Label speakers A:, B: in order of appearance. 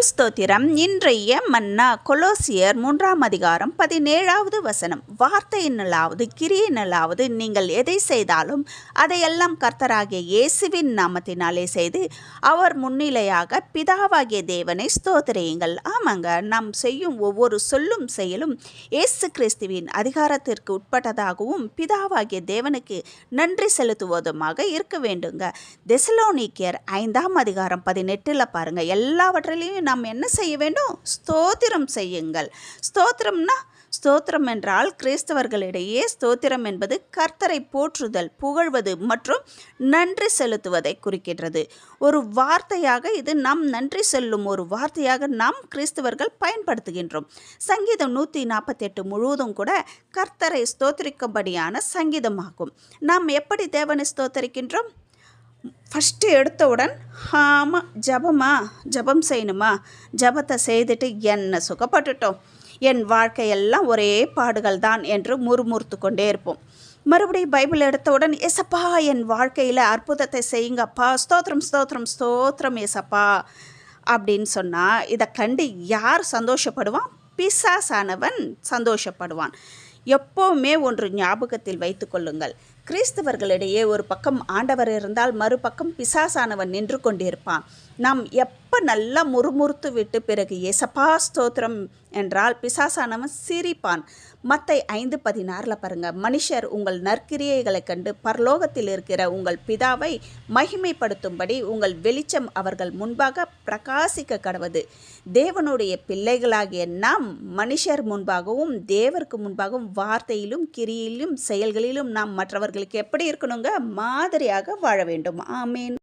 A: கர்த்தருக்குள் ஸ்தோத்திரம். இன்றைய மன்னா கொலோசியர் 3:17 வார்த்தையினாலாவது கிரியினாலாவது நீங்கள் எதை செய்தாலும் அதையெல்லாம் கர்த்தராகிய இயேசுவின் நாமத்தினாலே செய்து அவர் முன்னிலையாக பிதாவாகிய தேவனை ஸ்தோத்திரியுங்கள். ஆமாங்க, நாம் செய்யும் ஒவ்வொரு சொல்லும் செயலும் இயேசு கிறிஸ்துவின் அதிகாரத்திற்கு உட்பட்டதாகவும் பிதாவாகிய தேவனுக்கு நன்றி செலுத்துவதுமாக இருக்க வேண்டுங்க. தெசலோனிக்கேயர் 5:18 பாருங்க, எல்லாவற்றிலையும் நாம் என்ன செய்ய வேண்டும்? ஸ்தோத்திரம் செய்யுங்கள். ஸ்தோத்திரம் என்றால் கிறிஸ்தவர்களிடையே ஸ்தோத்திரம் என்பது கர்த்தரை போற்றுதல், புகழ்வது மற்றும் நன்றி செலுத்துவதை குறிக்கின்றது. ஒரு வார்த்தையாக இது நாம் நன்றி சொல்லும் ஒரு வார்த்தையாக நாம் கிறிஸ்தவர்கள் பயன்படுத்துகின்றோம். சங்கீதம் 148 முழுவதும் கூட கர்த்தரை ஸ்தோத்திரிக்கும்படியான சங்கீதமாகும். நாம் எப்படி தேவனை ஸ்தோத்தரிக்கின்றோம்? ஃபஸ்ட்டு எடுத்தவுடன் ஜபம் செய்யணுமா, ஜபத்தை செய்துட்டு என்ன சுகப்பட்டுட்டோம், என் வாழ்க்கையெல்லாம் ஒரே பாடுகள் தான் என்று முறுமுறுத்து கொண்டே இருப்போம். மறுபடியும் பைபிள் எடுத்தவுடன் ஏசப்பா என் வாழ்க்கையில் அற்புதத்தை செய்யுங்கப்பா, ஸ்தோத்திரம் ஸ்தோத்திரம் ஸ்தோத்திரம் ஏசப்பா அப்படின்னு சொன்னால் இதை கண்டு யார் சந்தோஷப்படுவான்? பிசாசானவன் சந்தோஷப்படுவான். எப்போவுமே ஒன்று ஞாபகத்தில் வைத்து கொள்ளுங்கள், கிறிஸ்தவர்களிடையே ஒரு பக்கம் ஆண்டவர் இருந்தால் மறுபக்கம் பிசாசானவன் நின்று கொண்டிருப்பான். நாம் எப்போ நல்லா முறுமுறுத்து விட்டு பிறகு ஏசப்பா ஸ்தோத்திரம் என்றால் பிசாசானவன் சிரிப்பான். மத்தேயு 5:16 பாருங்கள், மனுஷர் உங்கள் நற்கிரியைகளை கண்டு பரலோகத்தில் இருக்கிற உங்கள் பிதாவை மகிமைப்படுத்தும்படி உங்கள் வெளிச்சம் அவர்கள் முன்பாக பிரகாசிக்க கடவது. தேவனுடைய பிள்ளைகளாகிய நாம் மனுஷர் முன்பாகவும் தேவருக்கு முன்பாகவும் வார்த்தையிலும் கிரியிலும் செயல்களிலும் நாம் மற்றவர்களுக்கு எப்படி இருக்கணுங்க? மாதிரியாக வாழ வேண்டும். ஆமேன்.